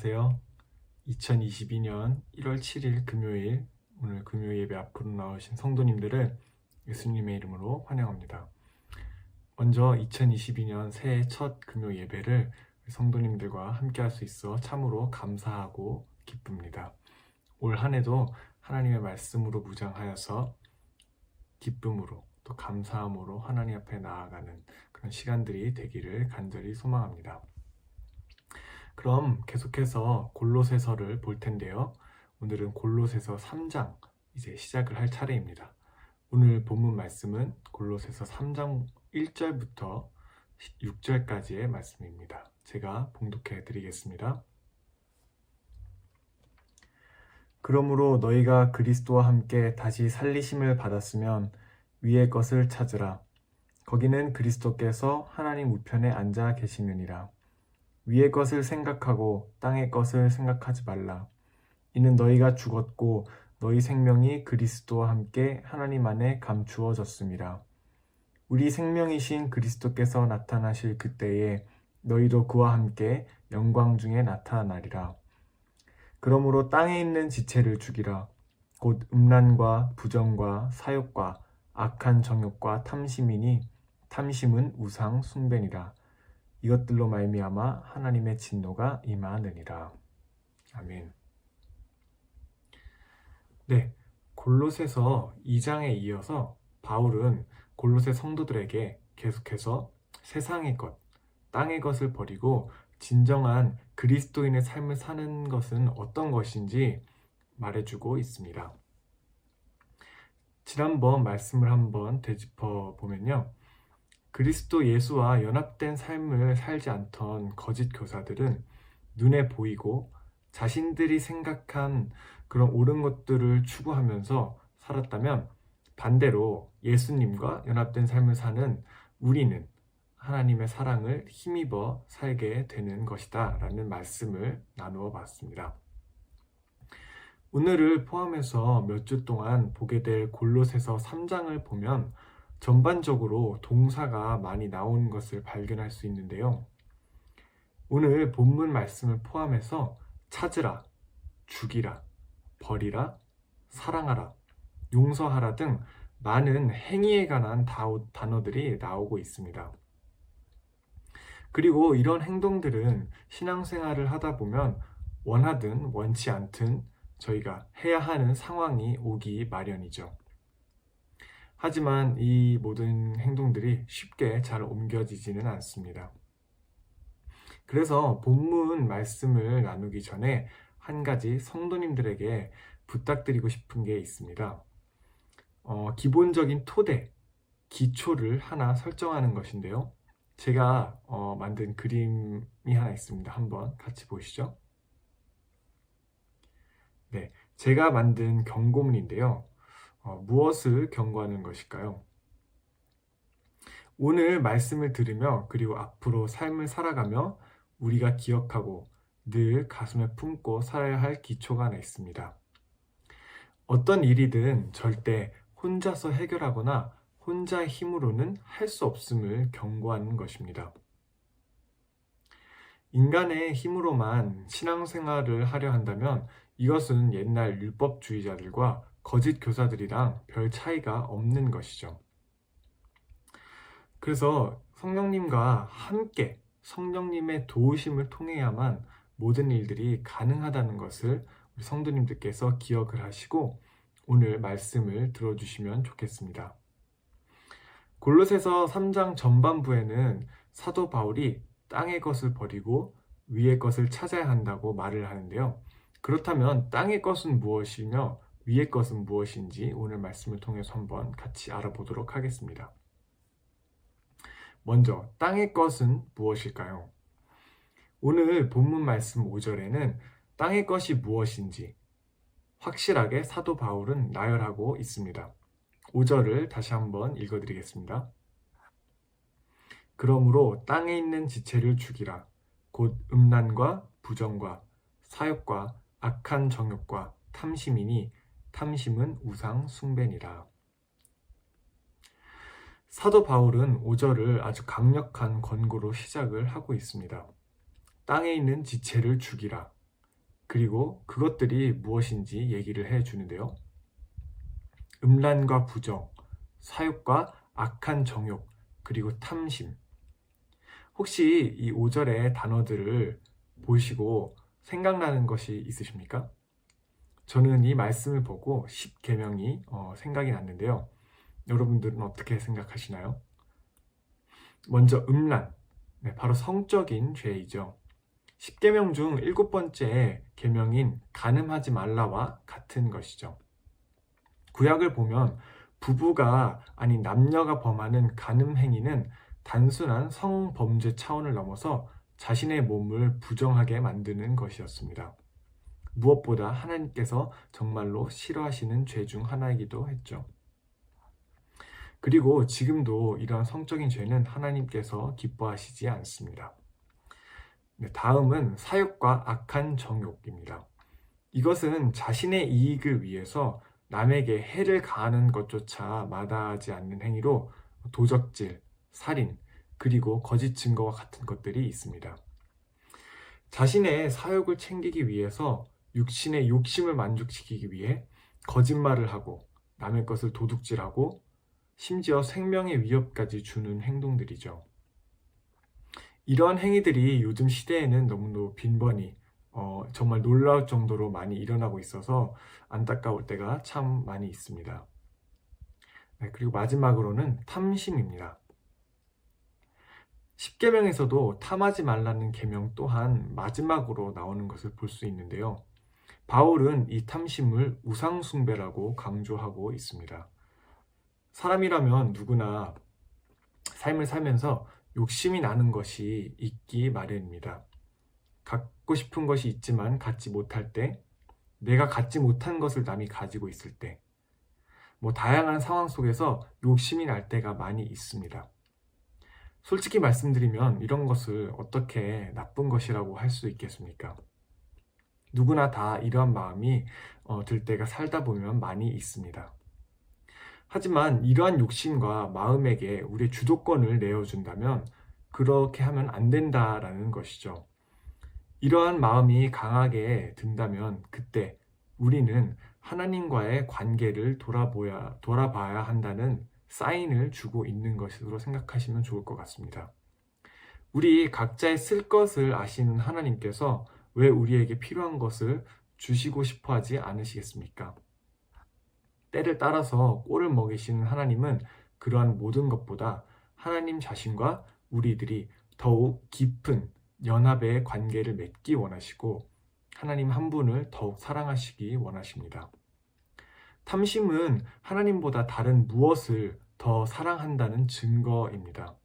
안녕하세요. 2022년 1월 7일 금요일, 오늘 금요 예배 앞으로 나오신 성도님들을 예수님의 이름으로 환영합니다. 먼저 2022년 새해 첫 금요 예배를 성도님들과 함께 할 수 있어 참으로 감사하고 기쁩니다. 올 한 해도 하나님의 말씀으로 무장하여서 기쁨으로 또 감사함으로 하나님 앞에 나아가는 그런 시간들이 되기를 간절히 소망합니다. 그럼 계속해서 골로새서를 볼 텐데요. 오늘은 골로새서 3장 이제 시작을 할 차례입니다. 오늘 본문 말씀은 골로새서 3장 1절부터 6절까지의 말씀입니다. 제가 봉독해 드리겠습니다. 그러므로 너희가 그리스도와 함께 다시 살리심을 받았으면 위의 것을 찾으라. 거기는 그리스도께서 하나님 우편에 앉아 계시느니라. 위의 것을 생각하고 땅의 것을 생각하지 말라. 이는 너희가 죽었고 너희 생명이 그리스도와 함께 하나님 안에 감추어졌음이라. 우리 생명이신 그리스도께서 나타나실 그때에 너희도 그와 함께 영광 중에 나타나리라. 그러므로 땅에 있는 지체를 죽이라. 곧 음란과 부정과 사욕과 악한 정욕과 탐심이니 탐심은 우상 숭배니라. 이것들로 말미암아 하나님의 진노가 임하느니라. 아멘. 네, 골로새서 2장에 이어서 바울은 골로새 성도들에게 계속해서 세상의 것, 땅의 것을 버리고 진정한 그리스도인의 삶을 사는 것은 어떤 것인지 말해주고 있습니다. 지난번 말씀을 한번 되짚어 보면요. 그리스도 예수와 연합된 삶을 살지 않던 거짓 교사들은 눈에 보이고 자신들이 생각한 그런 옳은 것들을 추구하면서 살았다면 반대로 예수님과 연합된 삶을 사는 우리는 하나님의 사랑을 힘입어 살게 되는 것이다 라는 말씀을 나누어 봤습니다. 오늘을 포함해서 몇 주 동안 보게 될 골로새서 3장을 보면 전반적으로 동사가 많이 나오는 것을 발견할 수 있는데요. 오늘 본문 말씀을 포함해서 찾으라, 죽이라, 버리라, 사랑하라, 용서하라 등 많은 행위에 관한 단어들이 나오고 있습니다. 그리고 이런 행동들은 신앙생활을 하다 보면 원하든 원치 않든 저희가 해야 하는 상황이 오기 마련이죠. 하지만 이 모든 행동들이 쉽게 잘 옮겨지지는 않습니다. 그래서 본문 말씀을 나누기 전에 한 가지 성도님들에게 부탁드리고 싶은 게 있습니다. 기본적인 토대, 기초를 하나 설정하는 것인데요. 제가 만든 그림이 하나 있습니다. 한번 같이 보시죠. 네, 제가 만든 경고문인데요. 무엇을 경고하는 것일까요? 오늘 말씀을 들으며 그리고 앞으로 삶을 살아가며 우리가 기억하고 늘 가슴에 품고 살아야 할 기초가 하나 있습니다. 어떤 일이든 절대 혼자서 해결하거나 혼자의 힘으로는 할 수 없음을 경고하는 것입니다. 인간의 힘으로만 신앙생활을 하려 한다면 이것은 옛날 율법주의자들과 거짓 교사들이랑 별 차이가 없는 것이죠. 그래서 성령님과 함께 성령님의 도우심을 통해야만 모든 일들이 가능하다는 것을 우리 성도님들께서 기억을 하시고 오늘 말씀을 들어주시면 좋겠습니다. 골로새서 3장 전반부에는 사도 바울이 땅의 것을 버리고 위의 것을 찾아야 한다고 말을 하는데요. 그렇다면 땅의 것은 무엇이며 위의 것은 무엇인지 오늘 말씀을 통해서 한번 같이 알아보도록 하겠습니다. 먼저 땅의 것은 무엇일까요? 오늘 본문 말씀 5절에는 땅의 것이 무엇인지 확실하게 사도 바울은 나열하고 있습니다. 5절을 다시 한번 읽어드리겠습니다. 그러므로 땅에 있는 지체를 죽이라. 곧 음란과 부정과 사욕과 악한 정욕과 탐심이니 탐심은 우상 숭배니라. 사도 바울은 5절을 아주 강력한 권고로 시작을 하고 있습니다. 땅에 있는 지체를 죽이라. 그리고 그것들이 무엇인지 얘기를 해 주는데요. 음란과 부정, 사욕과 악한 정욕, 그리고 탐심. 혹시 이 5절의 단어들을 보시고 생각나는 것이 있으십니까? 저는 이 말씀을 보고 10계명이 생각이 났는데요. 여러분들은 어떻게 생각하시나요? 먼저 음란, 네, 바로 성적인 죄이죠. 10계명 중 7번째 계명인 간음하지 말라와 같은 것이죠. 구약을 보면 부부가 아닌 남녀가 범하는 간음 행위는 단순한 성범죄 차원을 넘어서 자신의 몸을 부정하게 만드는 것이었습니다. 무엇보다 하나님께서 정말로 싫어하시는 죄 중 하나이기도 했죠. 그리고 지금도 이러한 성적인 죄는 하나님께서 기뻐하시지 않습니다. 네, 다음은 사욕과 악한 정욕입니다. 이것은 자신의 이익을 위해서 남에게 해를 가하는 것조차 마다하지 않는 행위로 도적질, 살인, 그리고 거짓 증거와 같은 것들이 있습니다. 자신의 사욕을 챙기기 위해서 육신의 욕심을 만족시키기 위해 거짓말을 하고 남의 것을 도둑질하고 심지어 생명의 위협까지 주는 행동들이죠. 이러한 행위들이 요즘 시대에는 너무도 빈번히 정말 놀라울 정도로 많이 일어나고 있어서 안타까울 때가 참 많이 있습니다. 네, 그리고 마지막으로는 탐심입니다. 10계명에서도 탐하지 말라는 계명 또한 마지막으로 나오는 것을 볼 수 있는데요. 바울은 이 탐심을 우상숭배라고 강조하고 있습니다. 사람이라면 누구나 삶을 살면서 욕심이 나는 것이 있기 마련입니다. 갖고 싶은 것이 있지만 갖지 못할 때, 내가 갖지 못한 것을 남이 가지고 있을 때, 다양한 상황 속에서 욕심이 날 때가 많이 있습니다. 솔직히 말씀드리면 이런 것을 어떻게 나쁜 것이라고 할 수 있겠습니까? 누구나 다 이러한 마음이 들 때가 살다 보면 많이 있습니다. 하지만 이러한 욕심과 마음에게 우리의 주도권을 내어준다면 그렇게 하면 안 된다라는 것이죠. 이러한 마음이 강하게 든다면 그때 우리는 하나님과의 관계를 돌아봐야 한다는 사인을 주고 있는 것으로 생각하시면 좋을 것 같습니다. 우리 각자의 쓸 것을 아시는 하나님께서 왜 우리에게 필요한 것을 주시고 싶어 하지 않으시겠습니까? 때를 따라서 꼴을 먹이시는 하나님은 그러한 모든 것보다 하나님 자신과 우리들이 더욱 깊은 연합의 관계를 맺기 원하시고 하나님 한 분을 더욱 사랑하시기 원하십니다. 탐심은 하나님보다 다른 무엇을 더 사랑한다는 증거입니다.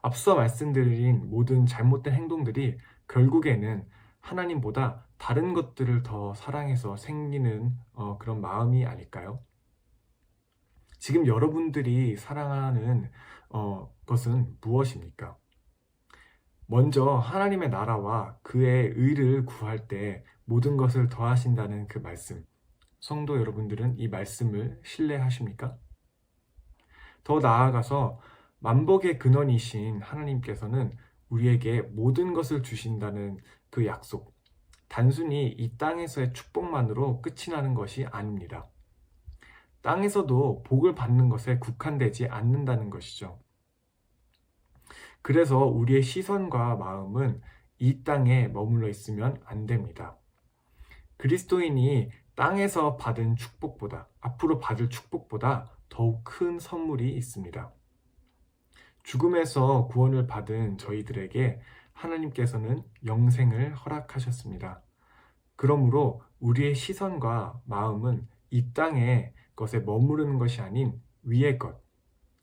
앞서 말씀드린 모든 잘못된 행동들이 결국에는 하나님보다 다른 것들을 더 사랑해서 생기는 그런 마음이 아닐까요? 지금 여러분들이 사랑하는 것은 무엇입니까? 먼저 하나님의 나라와 그의 의를 구할 때 모든 것을 더하신다는 그 말씀. 성도 여러분들은 이 말씀을 신뢰하십니까? 더 나아가서 만복의 근원이신 하나님께서는 우리에게 모든 것을 주신다는 그 약속. 단순히 이 땅에서의 축복만으로 끝이 나는 것이 아닙니다. 땅에서도 복을 받는 것에 국한되지 않는다는 것이죠. 그래서 우리의 시선과 마음은 이 땅에 머물러 있으면 안 됩니다. 그리스도인이 땅에서 받은 축복보다, 앞으로 받을 축복보다 더욱 큰 선물이 있습니다. 죽음에서 구원을 받은 저희들에게 하나님께서는 영생을 허락하셨습니다. 그러므로 우리의 시선과 마음은 이 땅의 것에 머무르는 것이 아닌 위의 것,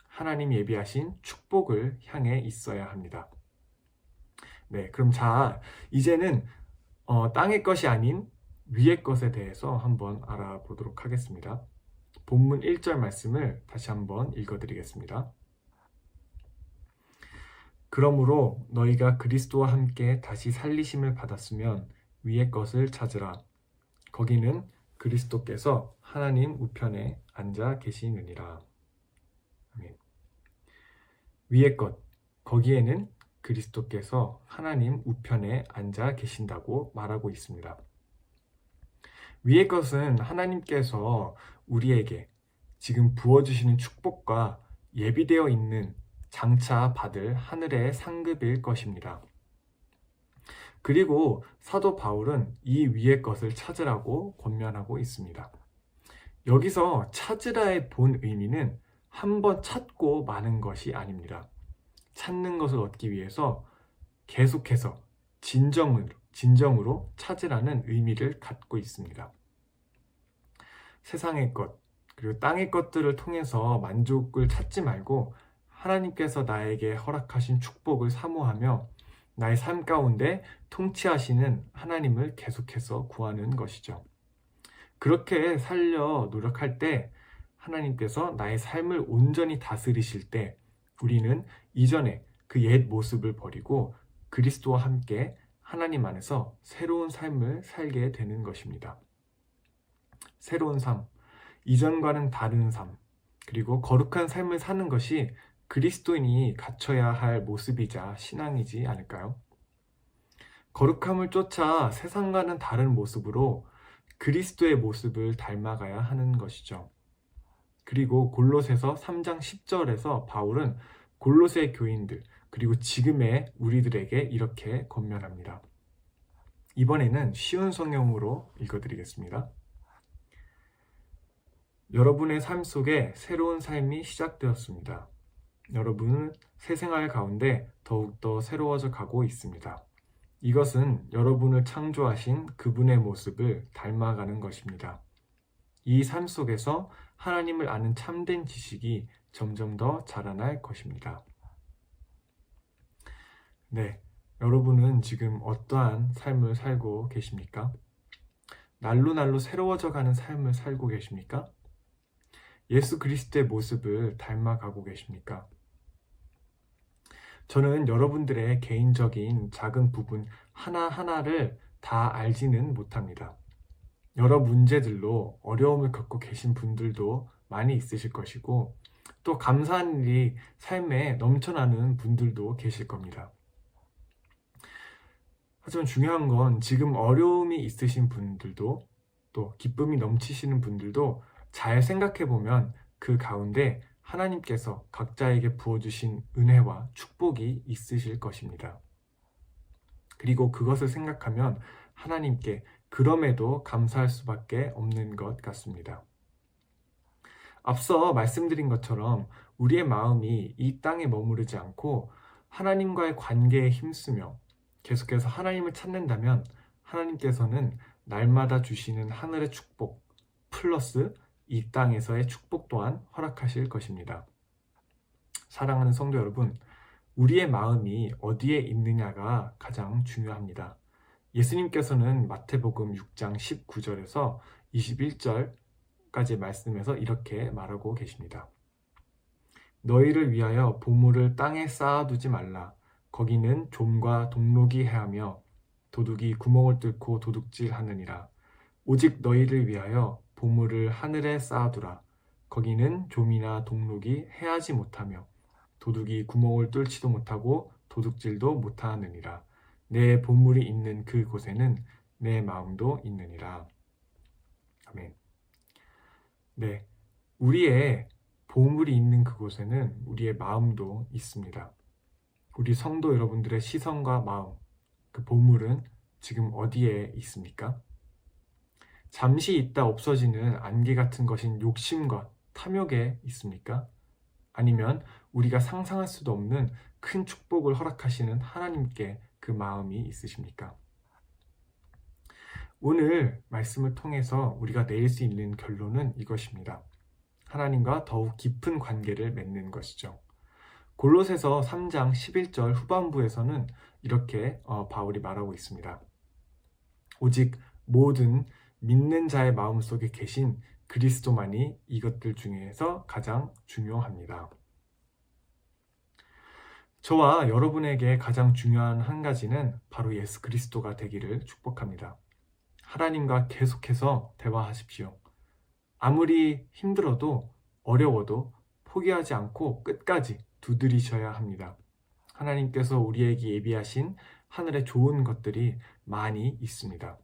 하나님 예비하신 축복을 향해 있어야 합니다. 네, 그럼 이제는 땅의 것이 아닌 위의 것에 대해서 한번 알아보도록 하겠습니다. 본문 1절 말씀을 다시 한번 읽어드리겠습니다. 그러므로 너희가 그리스도와 함께 다시 살리심을 받았으면 위의 것을 찾으라. 거기는 그리스도께서 하나님 우편에 앉아 계시느니라. 아멘. 위의 것, 거기에는 그리스도께서 하나님 우편에 앉아 계신다고 말하고 있습니다. 위의 것은 하나님께서 우리에게 지금 부어주시는 축복과 예비되어 있는 장차 받을 하늘의 상급일 것입니다. 그리고 사도 바울은 이 위의 것을 찾으라고 권면하고 있습니다. 여기서 찾으라의 본 의미는 한번 찾고 마는 것이 아닙니다. 찾는 것을 얻기 위해서 계속해서 진정으로 찾으라는 의미를 갖고 있습니다. 세상의 것, 그리고 땅의 것들을 통해서 만족을 찾지 말고 하나님께서 나에게 허락하신 축복을 사모하며 나의 삶 가운데 통치하시는 하나님을 계속해서 구하는 것이죠. 그렇게 살려 노력할 때 하나님께서 나의 삶을 온전히 다스리실 때 우리는 이전에 그 옛 모습을 버리고 그리스도와 함께 하나님 안에서 새로운 삶을 살게 되는 것입니다. 새로운 삶, 이전과는 다른 삶, 그리고 거룩한 삶을 사는 것이 그리스도인이 갖춰야 할 모습이자 신앙이지 않을까요? 거룩함을 쫓아 세상과는 다른 모습으로 그리스도의 모습을 닮아가야 하는 것이죠. 그리고 골로새서 3장 10절에서 바울은 골로새 교인들 그리고 지금의 우리들에게 이렇게 권면합니다. 이번에는 쉬운 성경으로 읽어드리겠습니다. 여러분의 삶 속에 새로운 삶이 시작되었습니다. 여러분은 새 생활 가운데 더욱더 새로워져 가고 있습니다. 이것은 여러분을 창조하신 그분의 모습을 닮아가는 것입니다. 이 삶 속에서 하나님을 아는 참된 지식이 점점 더 자라날 것입니다. 네, 여러분은 지금 어떠한 삶을 살고 계십니까? 날로 새로워져 가는 삶을 살고 계십니까? 예수 그리스도의 모습을 닮아가고 계십니까? 저는 여러분들의 개인적인 작은 부분 하나하나를 다 알지는 못합니다. 여러 문제들로 어려움을 겪고 계신 분들도 많이 있으실 것이고 또 감사한 일이 삶에 넘쳐나는 분들도 계실 겁니다. 하지만 중요한 건 지금 어려움이 있으신 분들도 또 기쁨이 넘치시는 분들도 잘 생각해 보면 그 가운데 하나님께서 각자에게 부어주신 은혜와 축복이 있으실 것입니다. 그리고 그것을 생각하면 하나님께 그럼에도 감사할 수밖에 없는 것 같습니다. 앞서 말씀드린 것처럼 우리의 마음이 이 땅에 머무르지 않고 하나님과의 관계에 힘쓰며 계속해서 하나님을 찾는다면 하나님께서는 날마다 주시는 하늘의 축복 플러스 이 땅에서의 축복 또한 허락하실 것입니다. 사랑하는 성도 여러분, 우리의 마음이 어디에 있느냐가 가장 중요합니다. 예수님께서는 마태복음 6장 19절에서 21절까지 말씀에서 이렇게 말하고 계십니다. 너희를 위하여 보물을 땅에 쌓아두지 말라. 거기는 좀과 동록이 해하며 도둑이 구멍을 뚫고 도둑질하느니라. 오직 너희를 위하여 보물을 하늘에 쌓아두라. 거기는 좀이나 동록이 해하지 못하며 도둑이 구멍을 뚫지도 못하고 도둑질도 못하느니라. 내 보물이 있는 그 곳에는 내 마음도 있느니라. 아멘. 네, 우리의 보물이 있는 그곳에는 우리의 마음도 있습니다. 우리 성도 여러분들의 시선과 마음, 그 보물은 지금 어디에 있습니까? 잠시 있다 없어지는 안개 같은 것인 욕심과 탐욕에 있습니까? 아니면 우리가 상상할 수도 없는 큰 축복을 허락하시는 하나님께 그 마음이 있으십니까? 오늘 말씀을 통해서 우리가 내릴 수 있는 결론은 이것입니다. 하나님과 더욱 깊은 관계를 맺는 것이죠. 골로새서 3장 11절 후반부에서는 이렇게 바울이 말하고 있습니다. 오직 모든 믿는 자의 마음속에 계신 그리스도만이 이것들 중에서 가장 중요합니다. 저와 여러분에게 가장 중요한 한 가지는 바로 예수 그리스도가 되기를 축복합니다. 하나님과 계속해서 대화하십시오. 아무리 힘들어도 어려워도 포기하지 않고 끝까지 두드리셔야 합니다. 하나님께서 우리에게 예비하신 하늘의 좋은 것들이 많이 있습니다.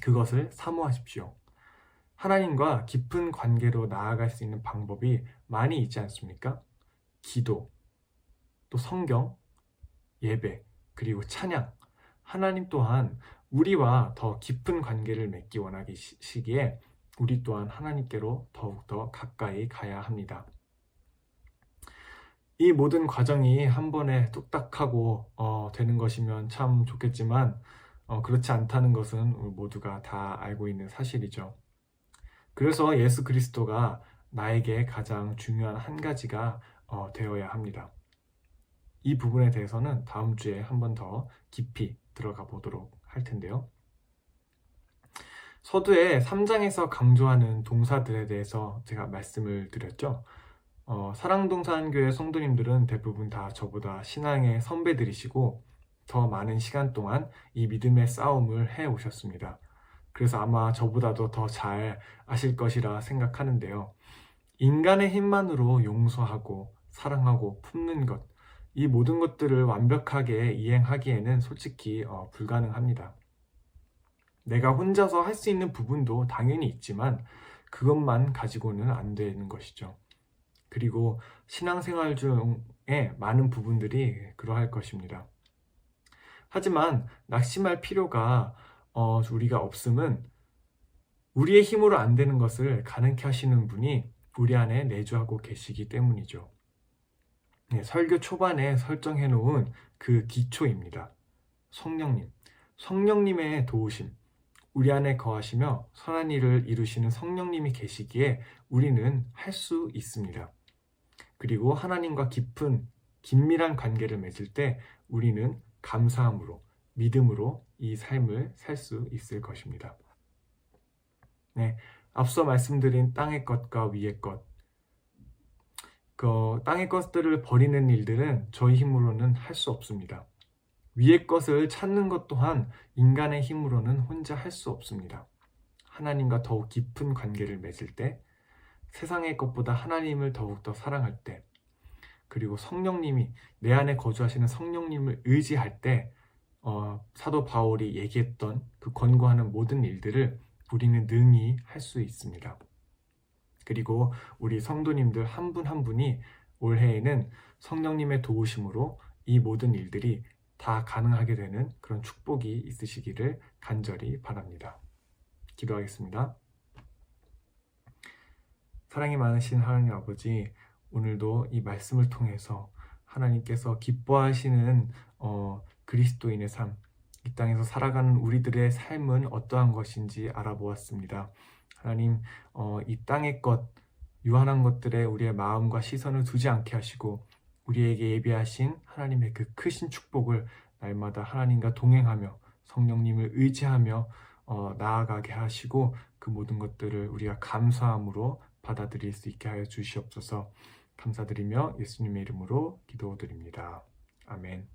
그것을 사모하십시오. 하나님과 깊은 관계로 나아갈 수 있는 방법이 많이 있지 않습니까? 기도, 또 성경, 예배, 그리고 찬양. 하나님 또한 우리와 더 깊은 관계를 맺기 원하시기에 우리 또한 하나님께로 더욱더 가까이 가야 합니다. 이 모든 과정이 한 번에 뚝딱하고 되는 것이면 참 좋겠지만 그렇지 않다는 것은 모두가 다 알고 있는 사실이죠. 그래서 예수 그리스도가 나에게 가장 중요한 한 가지가 되어야 합니다. 이 부분에 대해서는 다음 주에 한 번 더 깊이 들어가 보도록 할 텐데요. 서두에 3장에서 강조하는 동사들에 대해서 제가 말씀을 드렸죠. 사랑동산교회 성도님들은 대부분 다 저보다 신앙의 선배들이시고 더 많은 시간 동안 이 믿음의 싸움을 해 오셨습니다. 그래서 아마 저보다도 더 잘 아실 것이라 생각하는데요. 인간의 힘만으로 용서하고 사랑하고 품는 것, 이 모든 것들을 완벽하게 이행하기에는 솔직히 불가능합니다. 내가 혼자서 할 수 있는 부분도 당연히 있지만 그것만 가지고는 안 되는 것이죠. 그리고 신앙생활 중에 많은 부분들이 그러할 것입니다. 하지만 낙심할 필요가 우리가 없음은 우리의 힘으로 안 되는 것을 가능케 하시는 분이 우리 안에 내주하고 계시기 때문이죠. 네, 설교 초반에 설정해 놓은 그 기초입니다. 성령님의 도우심, 우리 안에 거하시며 선한 일을 이루시는 성령님이 계시기에 우리는 할 수 있습니다. 그리고 하나님과 긴밀한 관계를 맺을 때 우리는 감사함으로, 믿음으로 이 삶을 살 수 있을 것입니다. 네, 앞서 말씀드린 땅의 것과 위의 것, 땅의 것들을 버리는 일들은 저희 힘으로는 할 수 없습니다. 위의 것을 찾는 것 또한 인간의 힘으로는 혼자 할 수 없습니다. 하나님과 더욱 깊은 관계를 맺을 때, 세상의 것보다 하나님을 더욱더 사랑할 때, 그리고 성령님이 내 안에 거주하시는 성령님을 의지할 때 사도 바울이 얘기했던 그 권고하는 모든 일들을 우리는 능히 할 수 있습니다. 그리고 우리 성도님들 한 분 한 분이 올해에는 성령님의 도우심으로 이 모든 일들이 다 가능하게 되는 그런 축복이 있으시기를 간절히 바랍니다. 기도하겠습니다. 사랑이 많으신 하나님 아버지, 오늘도 이 말씀을 통해서 하나님께서 기뻐하시는 그리스도인의 삶, 이 땅에서 살아가는 우리들의 삶은 어떠한 것인지 알아보았습니다. 하나님, 이 땅의 것, 유한한 것들에 우리의 마음과 시선을 두지 않게 하시고 우리에게 예비하신 하나님의 그 크신 축복을 날마다 하나님과 동행하며 성령님을 의지하며 나아가게 하시고 그 모든 것들을 우리가 감사함으로 받아들일 수 있게 하여 주시옵소서. 감사드리며 예수님의 이름으로 기도드립니다. 아멘.